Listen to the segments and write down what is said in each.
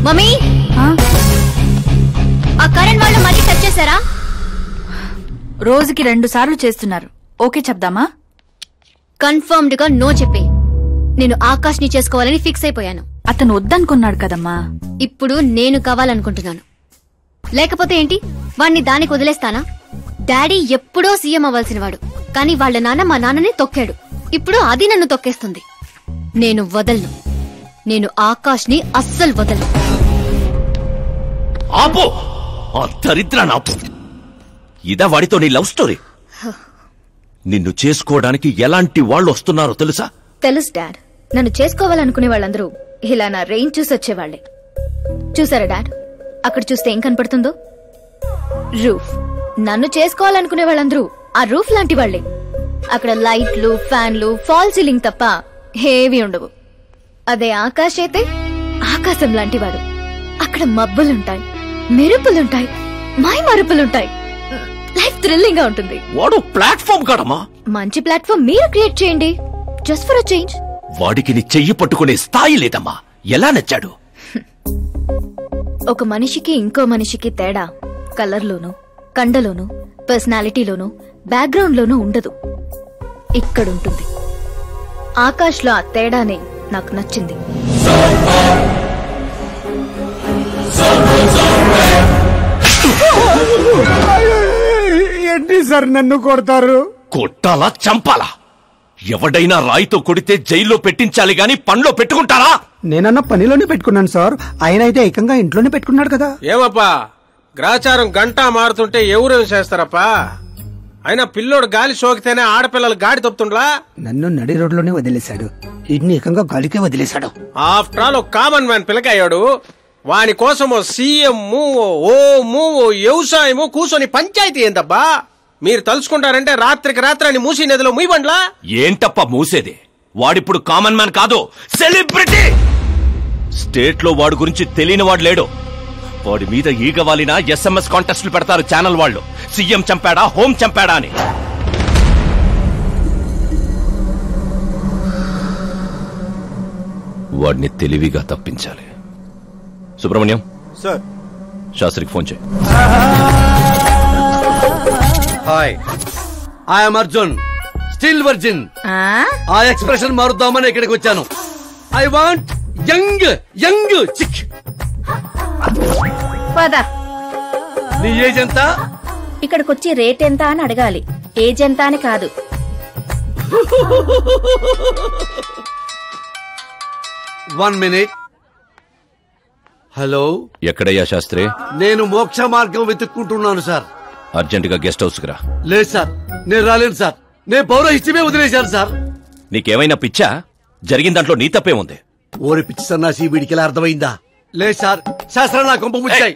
Mummy ఆ కరణ్ వాళ్ళు మళ్ళీ టచ్ చేశారా? రోజుకి 2 సార్లు చేస్తున్నారు. ఓకే చెప్దామా? కన్ఫర్మ్డ్ గా నో చెప్పే. నేను ఆకాష్ ని చేసుకోవాలని ఫిక్స్ అయిపోయాను. అతను వద్దనుకున్నాడు కదమ్మా. ఇప్పుడు నేను కావాలనుకుంటున్నాను. లేకపోతే ఏంటి, వాణ్ణి దానికి వదిలేస్తానా? డాడీ ఎప్పుడో సీఎం అవ్వాల్సినవాడు, కానీ వాళ్ళ నాన్న మా నాన్నని తొక్కాడు. ఇప్పుడు అది నన్ను తొక్కేస్తుంది. నేను వదలను. నేను ఆకాష్ ని అస్సలు వదలను. ఆపో, ఆ దరిద్రాన్ని ఆపు. ఇదా వాడితో నీ లవ్ స్టోరీ? నిన్ను చేసుకోవడానికి ఎలాంటి వాళ్ళు వస్తున్నారో తెలుసా? తెలుసు డాడ్. నన్ను చేసుకోవాలనుకునే వాళ్ళందరూ ఇలా నా రేంజ్ చూసి వచ్చేవాళ్లే. చూసారా డాడ్, అక్కడ చూస్తే ఏం కనపడుతుందో? రూఫ్. నన్ను చేసుకోవాలనుకునే వాళ్ళందరూ ఆ రూఫ్ లాంటి వాళ్లే. అక్కడ లైట్లు, ఫ్యాన్లు, ఫాల్ సీలింగ్ తప్ప హేవీ ఉండవు. అదే ఆకాశ్ అయితే ఆకాశం లాంటివాడు. అక్కడ మబ్బులుంటాయి, మెరుపులుంటాయి, మై మరుపులుంటాయి. లైఫ్ థ్రిల్లింగ్ గా ఉంటుంది. వాడు ప్లాట్ఫామ్ కాడమ్మా. మంచి ప్లాట్ఫామ్ మీరు క్రియేట్ చేయండి, జస్ట్ ఫర్ అ చేంజ్. వాడికి నీ చెయ్యి పట్టుకునే స్థాయి లేదమ్మా. ఎలా నచ్చాడు? ఒక మనిషికి ఇంకో మనిషికి తేడా కలర్లోనూ, కండలోనూ, పర్సనాలిటీలోనూ, బ్యాక్గ్రౌండ్ లోనూ ఉండదు. ఇక్కడుంటుంది. ఆకాష్ లో ఆ తేడానే నాకు నచ్చింది. ఏంటి సార్ నన్ను కొడతారు? కొట్టాలా, చంపాలా? ఎవడైనా రాయితో కొడితే జైల్లో పెట్టించాలి గాని పనిలో పెట్టుకుంటారా? నేనన్న పనిలోనే పెట్టుకున్నాను సార్. ఆయన అయితే ఏకంగా ఇంట్లోనే పెట్టుకున్నాడు కదా. ఏమప్పా, గ్రాచారం గంటా మారుతుంటే ఎవరేం చేస్తారప్పా? అయినా పిల్లోడు గాలి సోకితేనే ఆడపిల్లలు గాడి తప్పుతుండ్లా? నన్ను నడి రోడ్లోనే వదిలేశాడు, ఇన్ని ఏకంగా గాలికే వదిలేశాడు. ఆఫ్టర్ ఆల్ ఒక కామన్ మ్యాన్ పిల్లకయ్యాడు. వాని కోసం ఓ సీఎం, ఓ వ్యవసాయము కూర్చొని పంచాయతీ ఏందబ్బా? మీరు తలుచుకుంటారంటే రాత్రికి రాత్రాన్ని మూసి నదిలో ముయ్యబండ్లా? ఏంటప్ప మూసేది? వాడిప్పుడు కామన్ మ్యాన్ కాదు, సెలబ్రిటీ. స్టేట్ లో వాడి గురించి తెలియని వాడు లేడు. వాడి మీద ఈగవాలినా SMS కాంటెస్ట్లు పెడతారు ఛానల్ వాళ్ళు. సీఎం చంపాడా, హోం చంపాడా అని. వాడిని తెలివిగా తప్పించాలి. సుబ్రహ్మణ్యం సార్, శాస్త్రికి ఫోన్ చేయి. Hi, I'm Arjun, still virgin. ఆ ఎక్స్ప్రెషన్ మారుద్దామని ఇక్కడికి వచ్చాను. I want young young chick. నీ ఏజ్ ఎంత? ఇక్కడికొచ్చి రేట్ ఎంత అని అడగాలి, ఏజ్ ఎంత అని కాదు. One minute. హలో, ఎక్కడయ్యా శాస్త్రి? నేను మోక్ష మార్గం వెతుక్కుంటున్నాను సార్. అర్జెంట్ గా గెస్ట్ హౌస్ కు రా. లేదు సార్, నేను రాలేను సార్. నేను పౌరహిత్యమే వదిలేశాను సార్. నీకేమైనా పిచ్చా? జరిగిన దాంట్లో నీ తప్పే ఉంది. ఓరి పిచ్చి సన్నాసి, వీడికి ఎలా అర్థమైందా? లేదు సార్, శాస్త్రం నా కొంప ముచ్చాయి.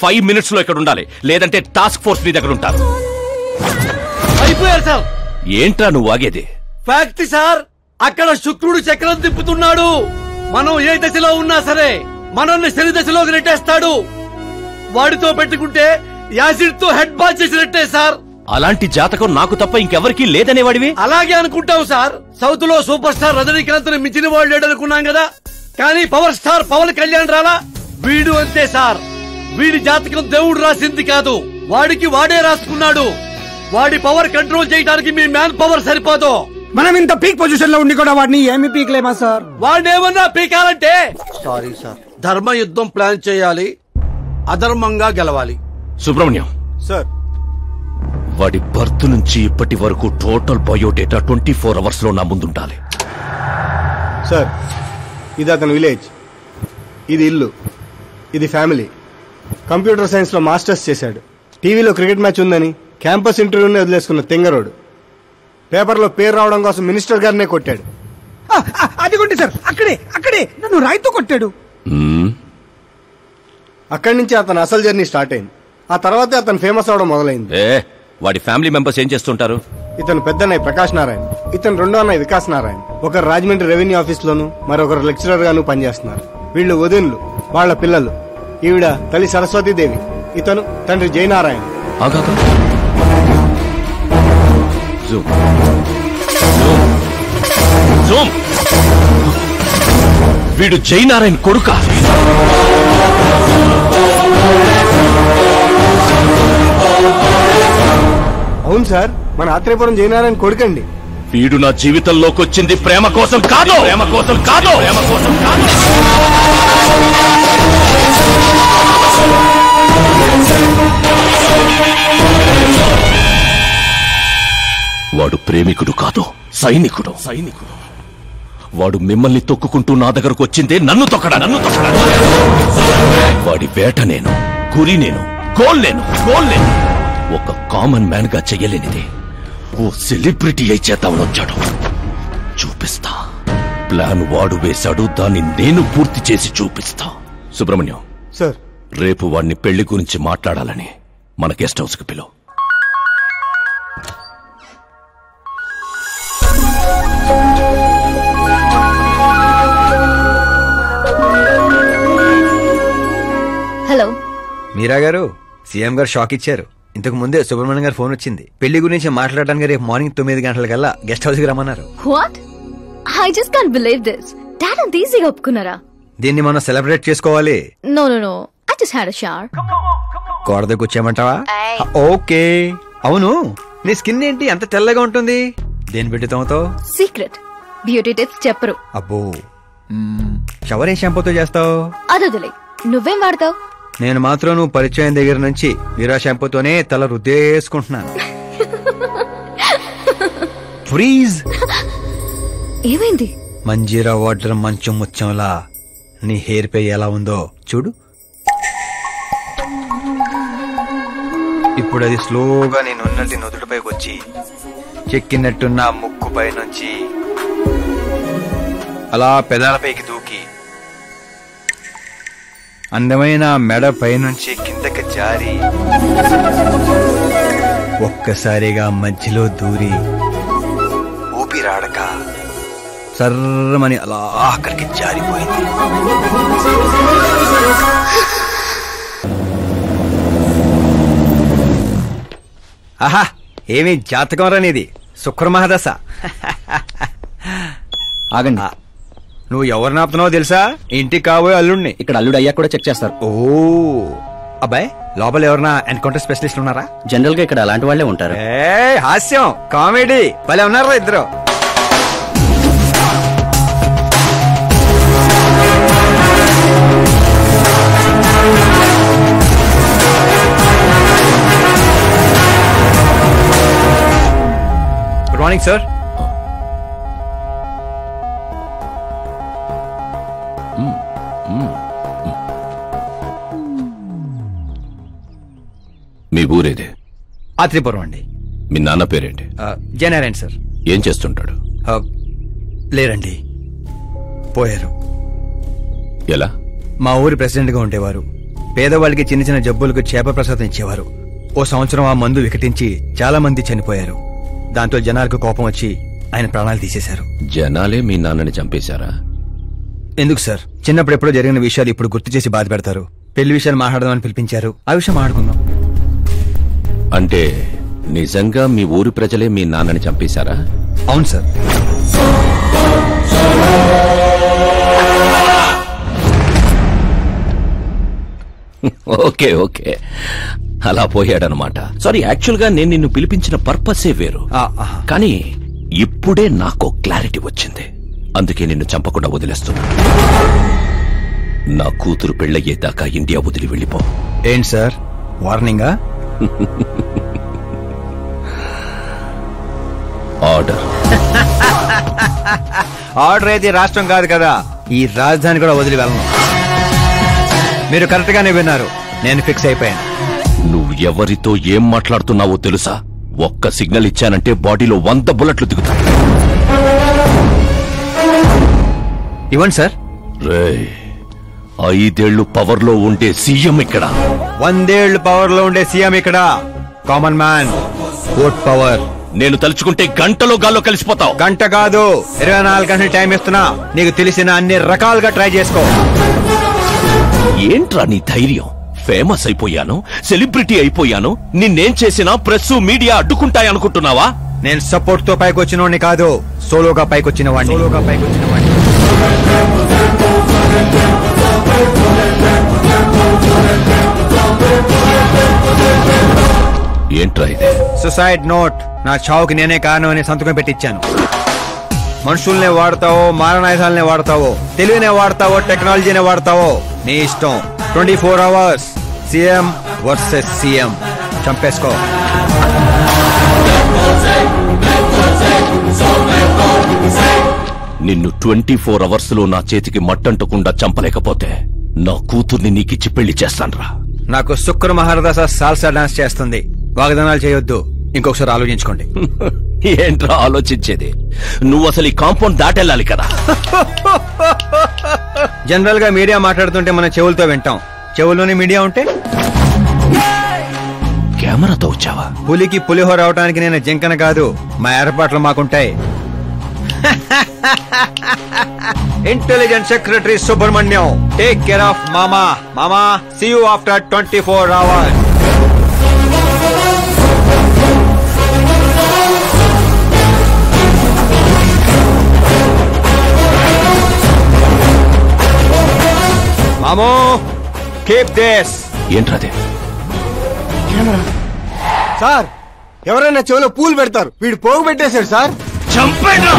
5 minutes లో ఇక్కడ ఉండాలి, లేదంటే టాస్క్ ఫోర్స్ నీ దగ్గర ఉంటారు. అయిపోయారు సార్. ఏంట్రా నువ్వు ఆగేది? ఫ్యాక్ట్ సార్, అక్కడ శుక్రుడు చక్రం తిప్పుతున్నాడు. మనం ఏ దశలో ఉన్నా సరే మనల్ని శని దశలోకి నెట్టేస్తాడు. వాడితో పెట్టుకుంటే యాసిడ్ తో హెడ్ బాత్ చేసినట్టే సార్. అలాంటి జాతకం నాకు తప్ప ఇంకెవరికీ లేదనేవాడివి. అలాగే అనుకుంటావు సార్. సౌత్ లో సూపర్ స్టార్ రజనీకాంత్ ని మించిన వాడు లేడనుకున్నాం కదా, కానీ పవర్ స్టార్ పవన్ కళ్యాణ్ రాలా? వీడు అంతే సార్. వీడి జాతకం దేవుడు రాసింది కాదు, వాడికి వాడే రాసుకున్నాడు. వాడి పవర్ కంట్రోల్ చేయడానికి మీ మ్యాన్ పవర్ సరిపోదు. మనం ఇంత పీక్ పొజిషన్ లో ఉండి కూడా వాడిని ఏమి పీక్లేమా సార్? వాడేమన్నా పీకాలంటే సారీ సార్, ధర్మ యుద్ధం ప్లాన్ చేయాలి, అధర్మంగా గెలవాలి. సుబ్రహ్మణ్యం సార్, వాడి బర్త్ నుంచి ఇప్పటి వరకు టోటల్ బయోడేటా 24 hours లో నా ముందుండాలి. సార్, ఇది అతని విలేజ్, ఇది ఇల్లు, ఇది ఫ్యామిలీ. కంప్యూటర్ సైన్స్ లో మాస్టర్స్ చేశాడు. టీవీలో క్రికెట్ మ్యాచ్ ఉందని క్యాంపస్ ఇంటర్వ్యూని వదిలేసుకున్న తెంగరోడు. పేపర్లో పేరు రావడం కోసం మినిస్టర్ గారినే కొట్టాడు. అదిగోండి సార్, అక్కడే నన్ను రాయితో కొట్టాడు. అక్కడి నుంచి అతను అసలు జర్నీ స్టార్ట్ అయింది. ఆ తర్వాతే అతను ఫేమస్ అవడం మొదలైంది. వాడి ఫ్యామిలీ మెంబర్స్ ఏం చేస్తుంటారు? ఇతను పెద్దన్నయ్య ప్రకాష్ నారాయణ, ఇతను రెండో అన్నయ్య వికాస్ నారాయణ. ఒకరు రాజమండ్రి రెవెన్యూ ఆఫీస్ లోను, మరొకరు లెక్చరర్ గాను పనిచేస్తున్నారు. వీళ్ళు వదినులు, వాళ్ల పిల్లలు. ఈవిడ తల్లి సరస్వతీదేవి, ఇతను తండ్రి జయనారాయణ. వీడు జయనారాయణ కొడుక. అవును సార్, మన ఆత్రేయపురం జయనారాయణ కొడుకండి. వీడు నా జీవితంలోకి వచ్చింది ప్రేమ కోసం కాదు, ప్రేమ కోసం కాదు, ప్రేమ కోసం కాదు. వాడు ప్రేమికుడు కాదు, సైనికుడు. వాడు మిమ్మల్ని తొక్కుకుంటూ నా దగ్గరకు వచ్చిందే నన్ను తొక్కడా. వాడి వేట నేను, గురి నేను, గోల్ నేను. ఒక కామన్ మ్యాన్ గా చెయ్యలేనిది ఓ సెలబ్రిటీ అయి చేద్దామని వచ్చాడు. చూపిస్తా. ప్లాన్ వాడు వేశాడు, దాన్ని నేను పూర్తి చేసి చూపిస్తా. సుబ్రహ్మణ్యం సార్, రేపు వాడిని పెళ్లి గురించి మాట్లాడాలని మన గెస్ట్ హౌస్ కి పిలువు. హలో మీరా గారు, సీఎం గారు షాక్ ఇచ్చారు. ఇంతకు ముందే సుబ్రహ్మణ్యం గారు ఫోన్ వచ్చింది. పెళ్లి గురించి మాట్లాడడానికి రేపు మార్నింగ్ 9 గంటలకల్లా గెస్ట్ హౌస్ కి రమ్మన్నారు. What? I just can't believe this. Dad అంత ఈజీగా ఒప్పుకున్నారా? దీన్ని మనం సెలబ్రేట్ చేసుకోవాలి. No no no, I just had a shower. కోడ దగ్గర వచ్చేయమంటావా? ఓకే. అవును, నీ స్కిన్ ఏంటి అంత తెల్లగా ఉంటుంది? దేని పెట్టుతావుతో? సీక్రెట్ బ్యూటీ టిప్స్ చెప్పరు. అబ్బో, షవర్ ఏ షాంపూతో చేస్తావు? అదొదిలే, నువ్వేం వాడతావు? నేను మాత్రం నువ్వు పరిచయం దగ్గర నుంచి వీరా షాంపూతోనే తల రుద్దేసుకుంటున్నాను. ఫ్రీజ్. ఏమైంది? మంజీరా వాటర్ మంచం ముచ్చంలా నీ హెయిర్ పై ఎలా ఉందో చూడు. ఇప్పుడు అది స్లోగా నేనున్నట్టు నుదుటిపైకి వచ్చి చెక్కినట్టున్న ముక్కు పై నుంచి అలా పెదాలపైకి దూకి అందమైన మెడ పైనుంచి కిందకి జారి ఒక్కసారిగా మధ్యలో దూరి ఊపిరాడక సర్రమని అలా అక్కడికి జారిపోయింది. ఆహా, ఏమి జాతకం రానిది, శుక్ర మహాదశ. ఆగండి, నువ్వు ఎవరిని ఆపుతున్నావో తెలుసా? ఇంటికి కాబోయే అల్లుడిని. ఇక్కడ అల్లుడు అయ్యా కూడా చెక్ చేస్తారు. ఓ అబ్బాయి, లోపల ఎవరన్నా ఎన్కౌంటర్ స్పెషలిస్ట్ ఉన్నారా? జనరల్ గా ఇక్కడ అలాంటి వాళ్ళే ఉంటారు. హాస్యం, కామెడీ భలే ఉన్నారా ఇద్దరు. Good morning sir. మీ ఊరేదే? ఆత్రేయపురం అండి. మీ నాన్న పేరేంటి? జయనారాయణ సార్. ఏం చేస్తుంటాడు? లేరండి, పోయారు. ఎలా? మా ఊరి ప్రెసిడెంట్ గా ఉండేవారు. పేదవాళ్ళకి చిన్న చిన్న జబ్బులకు చేప ప్రసాదం ఇచ్చేవారు. ఓ సంవత్సరం ఆ మందు వికటించి చాలా మంది చనిపోయారు. దాంతో జనాలకు కోపం వచ్చి ఆయన ప్రాణాలు తీసేశారు. జనాలే మీ నాన్నని చంపేశారా? ఎందుకు సార్, చిన్నప్పుడు ఎప్పుడో జరిగిన విషయాలు ఇప్పుడు గుర్తు చేసి బాధ పెడతారు. పెళ్లి విషయాలు మాట్లాడదామని పిలిపించారు, ఆ విషయం మాట్లాడుకుందాం. అంటే నిజంగా మీ ఊరి ప్రజలే మీ నాన్నని చంపేశారా? అవును సార్. ఓకే ఓకే, అలా పోయాడనమాట. సారీ, యాక్చువల్ గా నేను నిన్ను పిలిపించిన పర్పసే వేరు. కానీ ఇప్పుడే నాకు క్లారిటీ వచ్చింది. అందుకే నిన్ను చంపకుండా వదిలేస్తున్నా. నా కూతురు పెళ్ళయ్యేదాకా ఇండియా వదిలి వెళ్ళిపో. ఏంటి సార్, వార్నింగా? ఆర్డర్. ఆర్డర్ అయితే రాష్ట్రం కాదు కదా, ఈ రాజధాని కూడా వదిలి వెళ్ళను. మీరు కరెక్ట్ గానే విన్నారు, నేను ఫిక్స్ అయిపోయాను. నువ్వు ఎవరితో ఏం మాట్లాడుతున్నావో తెలుసా? ఒక్క సిగ్నల్ ఇచ్చానంటే బాడీలో 100 బుల్లెట్లు దిగుతాయి. ఇవ్వండి సార్. రేయ్, 5 ఏళ్లు పవర్ లో ఉండే సీఎం ఇక్కడ. 100 ఏళ్లు పవర్ లో ఉండే సీఎం ఇక్కడ. Common man, vote power. నేను తలుచుకుంటే గంటలో గాల్లో కలిసిపోతావు. గంట కాదు, 24 గంటలు టైం ఇస్తున్నా. నీకు తెలిసిన అన్ని రకాలుగా ట్రై చేసుకో. ఏంట్రా నీ ధైర్యం? ఫేమస్ అయిపోయాను, సెలబ్రిటీ అయిపోయాను, నిన్నేం చేసినా ప్రెస్ మీడియా అడ్డుకుంటాయనుకుంటున్నావా? నేను సపోర్ట్ తో పైకొచ్చిన వాడిని కాదు, సోలోగా పైకొచ్చిన వాడిని. సుసైడ్ నోట్ నా చావుకి నేనే కారణం అని సంతకం పెట్టించాను. మనుషుల్నే వాడతావో మారణాయుధాలనే వాడతావో తెలివినే వాడతావో టెక్నాలజీనే వాడతావో నీ ఇష్టం. 24 hours సీఎం వర్సెస్ సీఎం. చంపేసుకో. నిన్ను 24 hours లో నా చేతికి మట్టంటకుండా చంపలేకపోతే నా కూతుర్ని నీకిచ్చి పెళ్లి చేస్తాన్రా. నాకు శుక్ర మహారదాస సాల్సా డాన్స్ చేస్తుంది. వాగ్దానాలు చేయొద్దు. ఇంకొకసారి ఆలోచించుకోండి. ఏంట్రా ఆలోచించేది? నువ్వు అసలు ఈ కాంపౌండ్ దాటెళ్ళాలి కదా. జనరల్ గా మీడియా మాట్లాడుతుంటే మన చెవులతో వింటాం. చెవుల్లోనే మీడియా ఉంటే కెమెరాతో వచ్చావా? పులికి పులిహోర అవడానికి నేను జింకన కాదు. మా ఏర్పాట్లు మాకుంటాయి. Intelligence secretary Subrahmanyam, take care of మామా. మామా, సీ యూ ఆఫ్టర్ 24 hours. మామో, కీప్ దిస్. ఏంట్రదే? సార్ ఎవరైనా చెవిలో పూలు పెడతారు, వీడు పోగు పెట్టేశాడు సార్. చంపేనా?